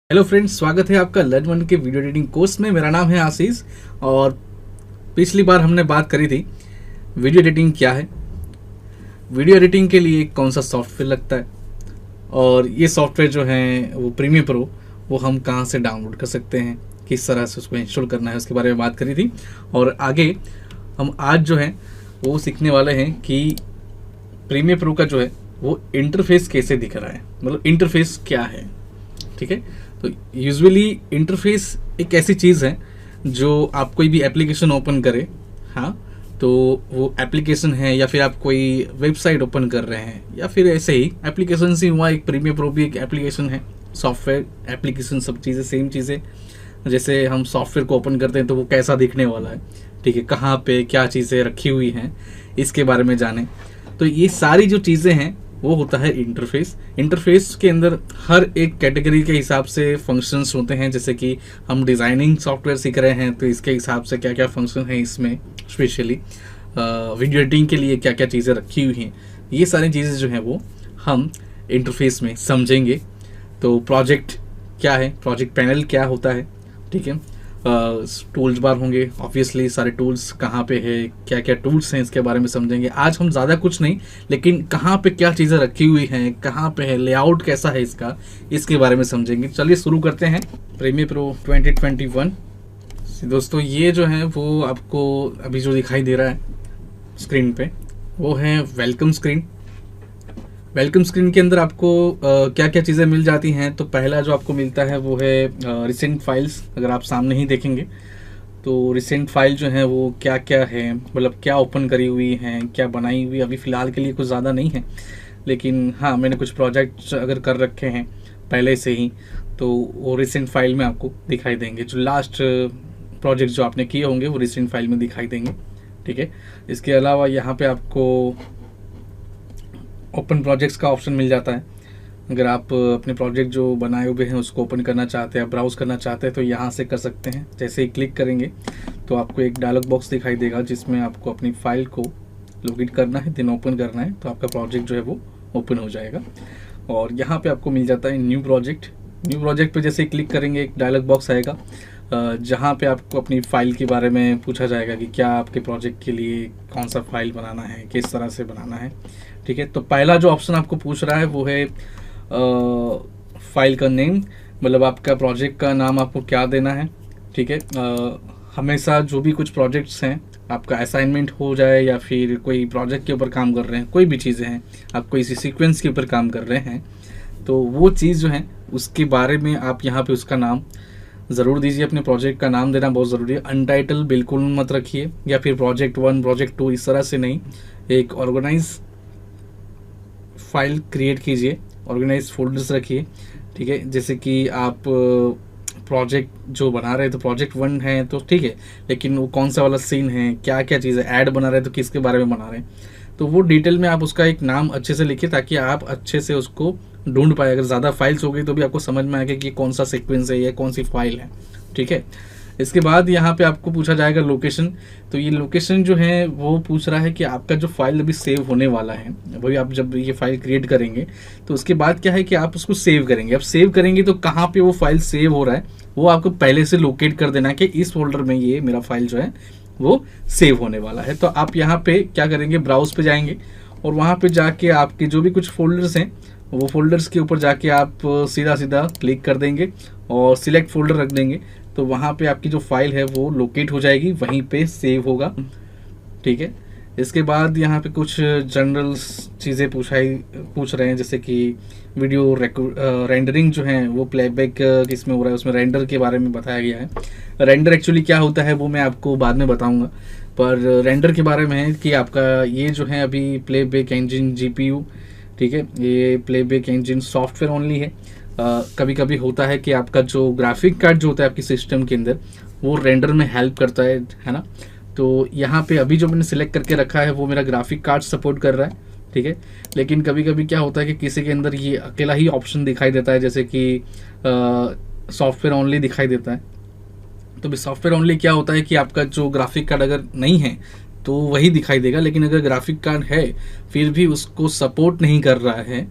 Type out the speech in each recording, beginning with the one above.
Hello friends, स्वागत है आपका लर्न वन के वीडियो एडिटिंग कोर्स में। मेरा नाम है आशीष और पिछली बार हमने बात करी थी वीडियो एडिटिंग क्या है, वीडियो एडिटिंग के लिए कौन सा सॉफ्टवेयर लगता है और ये सॉफ्टवेयर जो है वो प्रीमियर प्रो वो हम कहाँ से डाउनलोड कर सकते हैं, किस तरह से उसको इंस्टॉल करना है, उसके बारे में बात करी थी। और आगे हम आज जो है वो सीखने वाले हैं कि प्रीमियर प्रो का जो है वो इंटरफेस कैसे दिख रहा है, मतलब इंटरफेस क्या है। ठीक है, तो यूजुअली इंटरफेस एक ऐसी चीज़ है जो आप कोई भी एप्लीकेशन ओपन करें, हाँ, तो वो एप्लीकेशन है या फिर आप कोई वेबसाइट ओपन कर रहे हैं या फिर ऐसे ही एप्लीकेशन से हुआ, एक प्रीमियर प्रो भी एक एप्लीकेशन है, सॉफ्टवेयर एप्लीकेशन सब चीज़ें सेम चीज़ें। जैसे हम सॉफ्टवेयर को ओपन करते हैं तो वो कैसा दिखने वाला है, ठीक है, कहाँ पे क्या चीज़ें रखी हुई हैं, इसके बारे में जाने। तो ये सारी जो चीज़ें हैं वो होता है इंटरफेस। इंटरफेस के अंदर हर एक कैटेगरी के हिसाब से फंक्शंस होते हैं। जैसे कि हम डिज़ाइनिंग सॉफ्टवेयर सीख रहे हैं तो इसके हिसाब से क्या क्या फंक्शन है इसमें, स्पेशली वीडियो एडिटिंग के लिए क्या क्या चीज़ें रखी हुई हैं, ये सारी चीज़ें जो हैं वो हम इंटरफेस में समझेंगे। तो प्रोजेक्ट क्या है, प्रोजेक्ट पैनल क्या होता है, ठीक है, टूल्स बार होंगे, ऑब्वियसली सारे टूल्स कहाँ पे है, क्या क्या टूल्स हैं, इसके बारे में समझेंगे। आज हम ज़्यादा कुछ नहीं, लेकिन कहाँ पे क्या चीज़ें रखी हुई हैं, कहाँ पे है, लेआउट कैसा है इसका, इसके बारे में समझेंगे। चलिए शुरू करते हैं। प्रीमियर प्रो 2021 दोस्तों, ये जो है वो आपको अभी जो दिखाई दे रहा है स्क्रीन पे वो है वेलकम स्क्रीन। वेलकम स्क्रीन के अंदर आपको क्या क्या चीज़ें मिल जाती हैं। तो पहला जो आपको मिलता है वो है रिसेंट फाइल्स। अगर आप सामने ही देखेंगे तो रिसेंट फाइल जो है वो क्या क्या है, मतलब क्या ओपन करी हुई हैं, क्या बनाई हुई। अभी फ़िलहाल के लिए कुछ ज़्यादा नहीं है, लेकिन हाँ, मैंने कुछ प्रोजेक्ट्स अगर कर रखे हैं पहले से ही तो वो रिसेंट फाइल में आपको दिखाई देंगे। जो लास्ट प्रोजेक्ट जो आपने किए होंगे वो रिसेंट फाइल में दिखाई देंगे, ठीक है। इसके अलावा यहाँ पे आपको ओपन प्रोजेक्ट्स का ऑप्शन मिल जाता है। अगर आप अपने प्रोजेक्ट जो बनाए हुए हैं उसको ओपन करना चाहते हैं, ब्राउज करना चाहते हैं तो यहाँ से कर सकते हैं। जैसे ही क्लिक करेंगे तो आपको एक डायलॉग बॉक्स दिखाई देगा जिसमें आपको अपनी फाइल को लोकेट करना है, देन ओपन करना है, तो आपका प्रोजेक्ट जो है वो ओपन हो जाएगा। और यहाँ पे आपको मिल जाता है न्यू प्रोजेक्ट। न्यू प्रोजेक्ट पे जैसे ही क्लिक करेंगे एक डायलॉग बॉक्स आएगा जहाँ पे आपको अपनी फ़ाइल के बारे में पूछा जाएगा कि क्या आपके प्रोजेक्ट के लिए कौन सा फाइल बनाना है, किस तरह से बनाना है, ठीक है। तो पहला जो ऑप्शन आपको पूछ रहा है वो है फाइल का नेम, मतलब आपका प्रोजेक्ट का नाम आपको क्या देना है, ठीक है। हमेशा जो भी कुछ प्रोजेक्ट्स हैं, आपका असाइनमेंट हो जाए या फिर कोई प्रोजेक्ट के ऊपर काम कर रहे हैं, कोई भी चीज़ें हैं, आप कोई इसी सीक्वेंस के ऊपर काम कर रहे हैं, तो वो चीज़ जो है उसके बारे में आप यहाँ पे उसका नाम ज़रूर दीजिए। अपने प्रोजेक्ट का नाम देना बहुत ज़रूरी है। अनटाइटल बिल्कुल मत रखिए, या फिर प्रोजेक्ट 1 प्रोजेक्ट 2 इस तरह से नहीं। एक ऑर्गेनाइज फाइल क्रिएट कीजिए, ऑर्गेनाइज फोल्डर्स रखिए, ठीक है। जैसे कि आप प्रोजेक्ट जो बना रहे हैं तो प्रोजेक्ट 1 है तो ठीक है, लेकिन वो कौन सा वाला सीन है, क्या क्या चीज़ है, ऐड बना रहे हैं तो किसके बारे में बना रहे हैं, तो वो डिटेल में आप उसका एक नाम अच्छे से लिखिए ताकि आप अच्छे से उसको ढूंढ पाए। अगर ज़्यादा फाइल्स हो गई तो भी आपको समझ में आएगा कि कौन सा सीक्वेंस है या कौन सी फाइल है, ठीक है। इसके बाद यहाँ पे आपको पूछा जाएगा लोकेशन। तो ये लोकेशन जो है वो पूछ रहा है कि आपका जो फाइल अभी सेव होने वाला है, वही आप जब ये फाइल क्रिएट करेंगे तो उसके बाद क्या है कि आप उसको सेव करेंगे। अब सेव करेंगे तो कहाँ पे वो फाइल सेव हो रहा है वो आपको पहले से लोकेट कर देना है कि इस फोल्डर में ये मेरा फाइल जो है वो सेव होने वाला है। तो आप यहाँ पे क्या करेंगे, ब्राउज पे जाएंगे और वहाँ पे जाके आपके जो भी कुछ फोल्डर्स हैं वो फोल्डर्स के ऊपर जाके आप सीधा सीधा क्लिक कर देंगे और सिलेक्ट फोल्डर रख देंगे, तो वहाँ पे आपकी जो फाइल है वो लोकेट हो जाएगी, वहीं पे सेव होगा, ठीक है। इसके बाद यहाँ पे कुछ जनरल चीज़ें पूछ रहे हैं, जैसे कि वीडियो रेंडरिंग जो है वो प्लेबैक किसमें हो रहा है, उसमें रेंडर के बारे में बताया गया है। रेंडर एक्चुअली क्या होता है वो मैं आपको बाद में बताऊँगा, पर रेंडर के बारे में है कि आपका ये जो है अभी प्लेबैक इंजन GPU, ठीक है, ये प्लेबैक इंजन सॉफ्टवेयर ओनली है। कभी कभी होता है कि आपका जो ग्राफिक कार्ड जो होता है आपकी सिस्टम के अंदर वो रेंडर में हेल्प करता है ना। तो यहाँ पे अभी जो मैंने सिलेक्ट करके रखा है वो मेरा ग्राफिक कार्ड सपोर्ट कर रहा है, ठीक है। लेकिन कभी कभी क्या होता है कि किसी के अंदर ये अकेला ही ऑप्शन दिखाई देता है, जैसे कि सॉफ्टवेयर ओनली दिखाई देता है। तो भी सॉफ्टवेयर ओनली क्या होता है कि आपका जो ग्राफिक कार्ड अगर नहीं है तो वही दिखाई देगा। लेकिन अगर ग्राफिक कार्ड है फिर भी उसको सपोर्ट नहीं कर रहा है,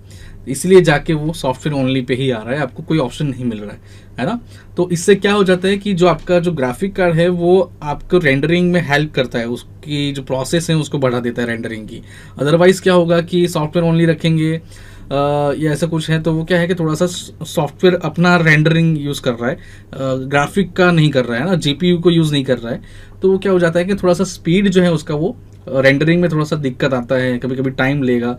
इसलिए जाके वो सॉफ्टवेयर ओनली पे ही आ रहा है, आपको कोई ऑप्शन नहीं मिल रहा है ना। तो इससे क्या हो जाता है कि जो आपका जो ग्राफिक कार्ड है वो आपको रेंडरिंग में हेल्प करता है, उसकी जो प्रोसेस है उसको बढ़ा देता है रेंडरिंग की। अदरवाइज क्या होगा कि सॉफ्टवेयर ओनली रखेंगे या ऐसा कुछ है तो वो क्या है कि थोड़ा सा सॉफ्टवेयर अपना रेंडरिंग यूज़ कर रहा है, ग्राफिक का नहीं कर रहा है ना, जीपीयू को यूज़ नहीं कर रहा है। तो वो क्या हो जाता है कि थोड़ा सा स्पीड जो है उसका वो रेंडरिंग में थोड़ा सा दिक्कत आता है, कभी कभी टाइम लेगा।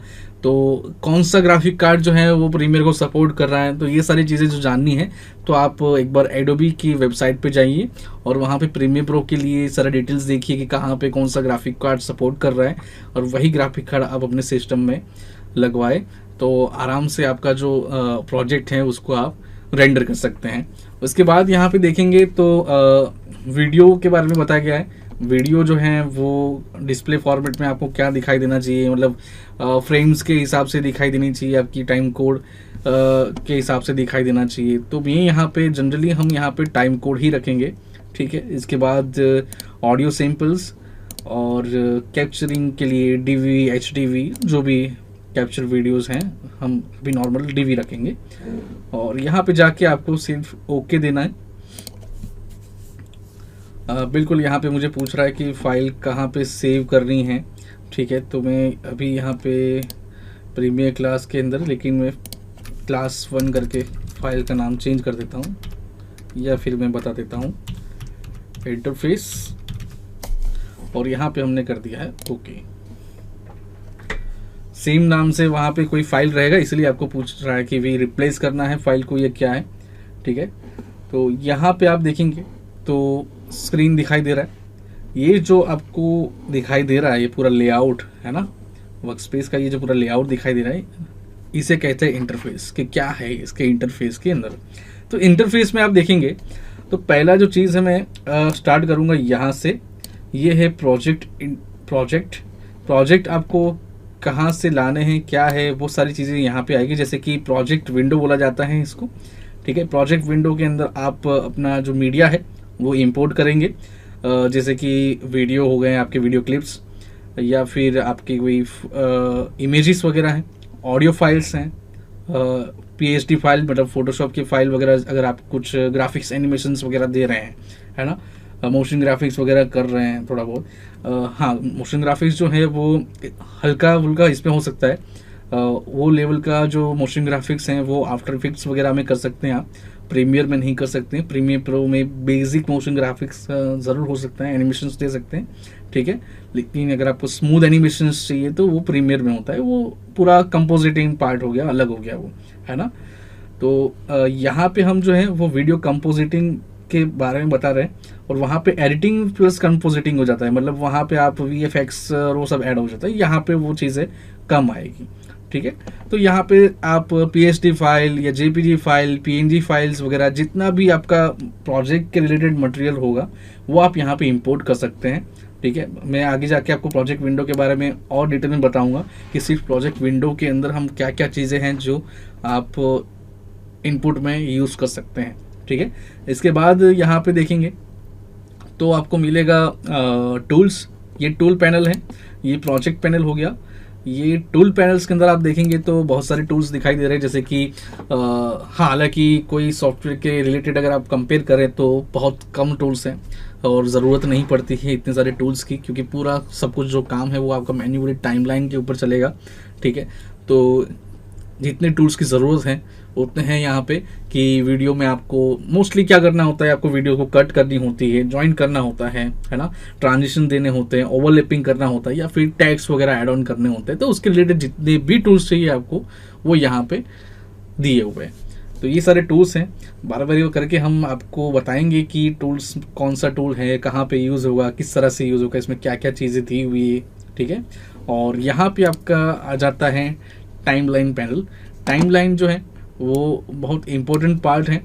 तो कौन सा ग्राफिक कार्ड जो है वो प्रीमियर को सपोर्ट कर रहा है, तो ये सारी चीज़ें जो जाननी है तो आप एक बार एडोबी की वेबसाइट पे जाइए और वहाँ पे प्रीमियर प्रो के लिए सारा डिटेल्स देखिए कि कहाँ पे कौन सा ग्राफिक कार्ड सपोर्ट कर रहा है, और वही ग्राफिक कार्ड आप अपने सिस्टम में लगवाए तो आराम से आपका जो प्रोजेक्ट है उसको आप रेंडर कर सकते हैं। उसके बाद यहाँ पे देखेंगे तो वीडियो के बारे में बताया गया है। वीडियो जो है वो डिस्प्ले फॉर्मेट में आपको क्या दिखाई देना चाहिए, मतलब फ्रेम्स के हिसाब से दिखाई देनी चाहिए, आपकी टाइम कोड के हिसाब से दिखाई देना चाहिए। तो ये यहाँ पे जनरली हम यहाँ पे टाइम कोड ही रखेंगे, ठीक है। इसके बाद ऑडियो सैंपल्स और कैप्चरिंग के लिए डीवी एचडीवी जो भी कैप्चर वीडियोस हैं हम अभी नॉर्मल डीवी रखेंगे। और यहाँ पे जाके आपको सिर्फ ओके देना है। बिल्कुल यहाँ पे मुझे पूछ रहा है कि फ़ाइल कहाँ पे सेव करनी है, ठीक है। तो मैं अभी यहाँ पे प्रीमियर क्लास के अंदर, लेकिन मैं क्लास 1 करके फ़ाइल का नाम चेंज कर देता हूँ, या फिर मैं बता देता हूँ इंटरफेस, और यहाँ पे हमने कर दिया है ओके। सेम नाम से वहाँ पे कोई फाइल रहेगा, इसलिए आपको पूछ रहा है कि भी रिप्लेस करना है फाइल को या क्या है, ठीक है। तो यहाँ पे आप देखेंगे तो स्क्रीन दिखाई दे रहा है। ये जो आपको दिखाई दे रहा है ये पूरा लेआउट है ना, वर्कस्पेस का ये जो पूरा लेआउट दिखाई दे रहा है इसे कहते हैं इंटरफेस। कि क्या है इसके इंटरफेस के अंदर, तो इंटरफेस में आप देखेंगे तो पहला जो चीज़ है मैं स्टार्ट करूँगा यहाँ से, ये है प्रोजेक्ट आपको कहाँ से लाने हैं, क्या है वो सारी चीज़ें यहाँ पे आएगी। जैसे कि प्रोजेक्ट विंडो बोला जाता है इसको, ठीक है। प्रोजेक्ट विंडो के अंदर आप अपना जो मीडिया है वो इंपोर्ट करेंगे, जैसे कि वीडियो हो गए आपके वीडियो क्लिप्स, या फिर आपके कोई इमेजेस वगैरह हैं, ऑडियो फाइल्स हैं, पीएचडी फाइल मतलब फोटोशॉप की फाइल वगैरह, अगर आप कुछ ग्राफिक्स एनिमेशंस वगैरह दे रहे हैं है ना, मोशन ग्राफिक्स वगैरह कर रहे हैं थोड़ा बहुत। हाँ, मोशन ग्राफिक्स जो है वो हल्का फुल्का इसमें हो सकता है, वो लेवल का जो मोशन ग्राफिक्स हैं वो आफ्टर इफेक्ट्स वगैरह में कर सकते हैं आप, प्रीमियर में नहीं कर सकते हैं। प्रीमियर प्रो में बेसिक मोशन ग्राफिक्स ज़रूर हो सकता है, एनिमेशंस दे सकते हैं, ठीक है। लेकिन अगर आपको स्मूथ एनिमेशंस चाहिए तो वो प्रीमियर में होता है, वो पूरा कंपोजिटिंग पार्ट हो गया, अलग हो गया वो, है ना। तो यहाँ पे हम जो है वो वीडियो कंपोजिटिंग के बारे में बता रहे हैं, और वहाँ पे एडिटिंग प्लस कंपोजिटिंग हो जाता है, मतलब वहाँ पे आप VFX और वो सब ऐड हो जाता है, यहाँ पे वो चीज़ें कम आएगी, ठीक है। तो यहाँ पे आप PSD फाइल या JPG फाइल, PNG फाइल्स वगैरह जितना भी आपका प्रोजेक्ट के रिलेटेड मटेरियल होगा वो आप यहाँ पे इंपोर्ट कर सकते हैं, ठीक है। मैं आगे जाके आपको प्रोजेक्ट विंडो के बारे में और डिटेल में बताऊंगा कि सिर्फ प्रोजेक्ट विंडो के अंदर हम क्या क्या चीज़ें हैं जो आप इनपुट में यूज़ कर सकते हैं, ठीक है। इसके बाद यहाँ पे देखेंगे तो आपको मिलेगा टूल्स, ये टूल पैनल है, ये प्रोजेक्ट पैनल हो गया। ये टूल पैनल्स के अंदर आप देखेंगे तो बहुत सारे टूल्स दिखाई दे रहे हैं, जैसे कि हालांकि कोई सॉफ्टवेयर के रिलेटेड अगर आप कंपेयर करें तो बहुत कम टूल्स हैं और ज़रूरत नहीं पड़ती है इतने सारे टूल्स की, क्योंकि पूरा सब कुछ जो काम है वो आपका मैन्युअली टाइमलाइन के ऊपर चलेगा, ठीक है। तो जितने टूल्स की ज़रूरत है उतने हैं यहाँ पे, कि वीडियो में आपको मोस्टली क्या करना होता है, आपको वीडियो को कट करनी होती है, ज्वाइन करना होता है ना, ट्रांजिशन देने होते हैं, ओवरलैपिंग करना होता है, या फिर टैग्स वगैरह ऐड ऑन करने होते हैं। तो उसके रिलेटेड जितने भी टूल्स चाहिए आपको वो यहाँ पे दिए हुए हैं। तो ये सारे टूल्स हैं, बार बार करके हम आपको बताएंगे कि टूल्स कौन सा टूल है, कहाँ पे यूज़ होगा, किस तरह से यूज़ होगा, इसमें क्या क्या चीज़ें दी हुई है, ठीक है। और यहाँ पे आपका आ जाता है टाइमलाइन पैनल। टाइमलाइन जो है वो बहुत इम्पोर्टेंट पार्ट है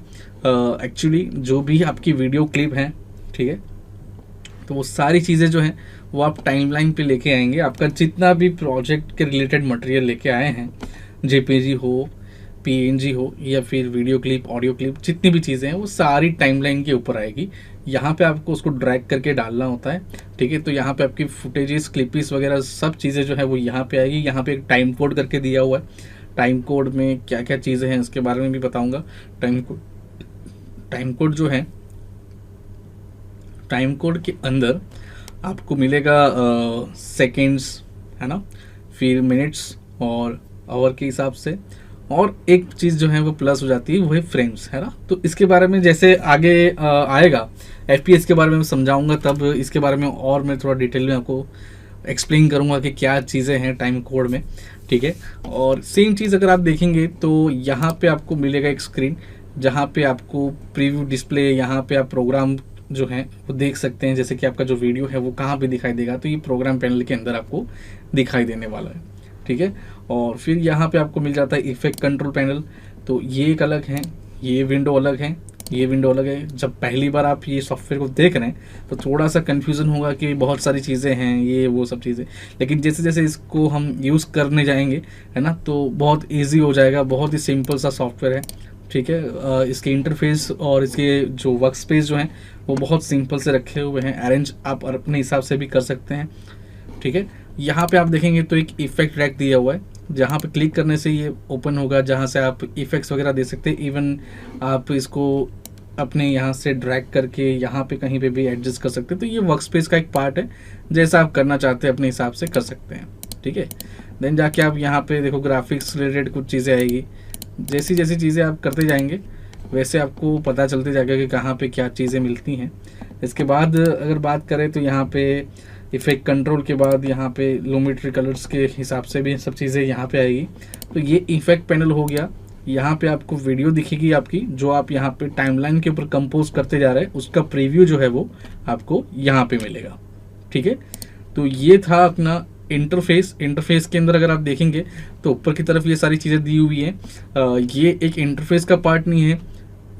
एक्चुअली, जो भी आपकी वीडियो क्लिप है, ठीक है। तो वो सारी चीज़ें जो हैं वो आप टाइमलाइन पे लेके आएंगे। आपका जितना भी प्रोजेक्ट के रिलेटेड मटेरियल लेके आए हैं, JPG हो PNG हो या फिर वीडियो क्लिप, ऑडियो क्लिप, जितनी भी चीज़ें हैं वो सारी टाइमलाइन के ऊपर आएगी। यहाँ पे आपको उसको ड्रैग करके डालना होता है, ठीक है। तो यहाँ पे आपकी फुटेजेस, क्लिपिस वगैरह सब चीज़ें जो है वो यहाँ पे आएगी। यहाँ पे एक टाइम कोड करके दिया हुआ है, टाइम कोड में क्या क्या चीज़ें हैं उसके बारे में भी बताऊँगा। टाइम कोड जो है, टाइम कोड के अंदर आपको मिलेगा सेकेंड्स, है ना, फिर मिनट्स और आवर के हिसाब से, और एक चीज़ जो है वो प्लस हो जाती है, वो है फ्रेम्स, है ना। तो इसके बारे में जैसे आगे आएगा, FPS के बारे में समझाऊंगा, तब इसके बारे में और मैं थोड़ा डिटेल में आपको एक्सप्लेन करूंगा कि क्या चीज़ें हैं टाइम कोड में, ठीक है। और सेम चीज़ अगर आप देखेंगे तो यहाँ पे आपको मिलेगा एक स्क्रीन, जहाँ पे आपको प्रीव्यू डिस्प्ले, यहाँ पे आप प्रोग्राम जो है वो देख सकते हैं, जैसे कि आपका जो वीडियो है वो कहाँ पे दिखाई देगा, तो ये प्रोग्राम पैनल के अंदर आपको दिखाई देने वाला है, ठीक है। और फिर यहाँ पे आपको मिल जाता है इफेक्ट कंट्रोल पैनल। तो ये एक अलग है, ये विंडो अलग है, ये विंडो अलग है। जब पहली बार आप ये सॉफ्टवेयर को देख रहे हैं तो थोड़ा सा कन्फ्यूज़न होगा कि बहुत सारी चीज़ें हैं, ये वो सब चीज़ें, लेकिन जैसे जैसे इसको हम यूज़ करने जाएंगे, है ना, तो बहुत ईजी हो जाएगा। बहुत ही सिंपल सा सॉफ्टवेयर है, ठीक है। इसके इंटरफेस और इसके जो वर्क स्पेस जो हैं वो बहुत सिंपल से रखे हुए हैं, अरेंज आप अपने हिसाब से भी कर सकते हैं, ठीक है। यहाँ पे आप देखेंगे तो एक इफेक्ट रैक दिया हुआ है, जहाँ पे क्लिक करने से ये ओपन होगा, जहाँ से आप इफेक्ट्स वगैरह दे सकते हैं। इवन आप इसको अपने यहाँ से ड्रैग करके यहाँ पे कहीं पे भी एडजस्ट कर सकते हैं। तो ये वर्क स्पेस का एक पार्ट है, जैसा आप करना चाहते हैं अपने हिसाब से कर सकते हैं, ठीक है। देन जाके आप यहाँ पे देखो ग्राफिक्स रिलेटेड कुछ चीज़ें आएगी। जैसी जैसी चीज़ें आप करते जाएंगे वैसे आपको पता चलते जाएगा कि कहाँ पे क्या चीज़ें मिलती हैं। इसके बाद अगर बात करें तो यहाँ पे इफेक्ट कंट्रोल के बाद यहाँ पे लूमिट्री कलर्स के हिसाब से भी सब चीज़ें यहाँ पे आएगी। तो ये इफेक्ट पैनल हो गया। यहाँ पे आपको वीडियो दिखेगी आपकी, जो आप यहाँ पे टाइमलाइन के ऊपर कंपोज करते जा रहे हैं, उसका प्रीव्यू जो है वो आपको यहाँ पे मिलेगा, ठीक है। तो ये था अपना इंटरफेस। इंटरफेस के अंदर अगर आप देखेंगे तो ऊपर की तरफ ये सारी चीज़ें दी हुई हैं। ये एक इंटरफेस का पार्ट नहीं है,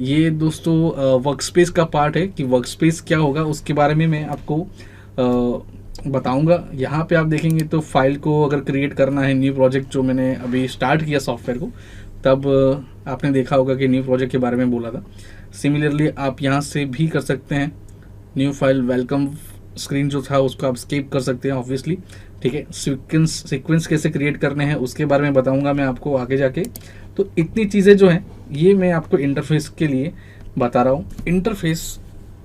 ये दोस्तों वर्क स्पेस का पार्ट है। कि वर्क स्पेस क्या होगा उसके बारे में मैं आपको बताऊंगा। यहाँ पे आप देखेंगे तो फाइल को अगर क्रिएट करना है, न्यू प्रोजेक्ट जो मैंने अभी स्टार्ट किया सॉफ्टवेयर को, तब आपने देखा होगा कि न्यू प्रोजेक्ट के बारे में बोला था। सिमिलरली आप यहाँ से भी कर सकते हैं। न्यू फाइल वेलकम स्क्रीन जो था उसको आप स्किप कर सकते हैं ऑब्वियसली, ठीक है। सीक्वेंस कैसे क्रिएट करने हैं उसके बारे में बताऊंगा मैं आपको आगे जाके। तो इतनी चीज़ें जो हैं ये मैं आपको इंटरफेस के लिए बता रहा हूँ। इंटरफेस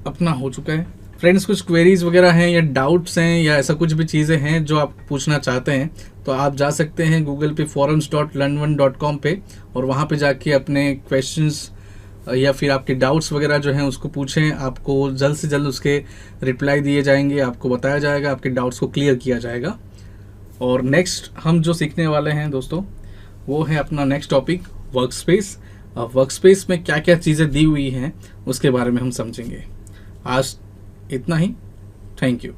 अपना हो चुका है फ्रेंड्स। कुछ क्वेरीज वगैरह हैं या डाउट्स हैं या ऐसा कुछ भी चीज़ें हैं जो आप पूछना चाहते हैं तो आप जा सकते हैं गूगल पे forums.learn1.com पे, और वहाँ पे जाके अपने क्वेश्चंस या फिर आपके डाउट्स वगैरह जो हैं उसको पूछें। आपको जल्द से जल्द उसके रिप्लाई दिए जाएंगे, आपको बताया जाएगा, आपके डाउट्स को क्लियर किया जाएगा। और नेक्स्ट हम जो सीखने वाले हैं दोस्तों वो है अपना next topic work space. Work space में क्या क्या चीज़ें दी हुई हैं उसके बारे में हम समझेंगे। आज इतना ही। Thank you.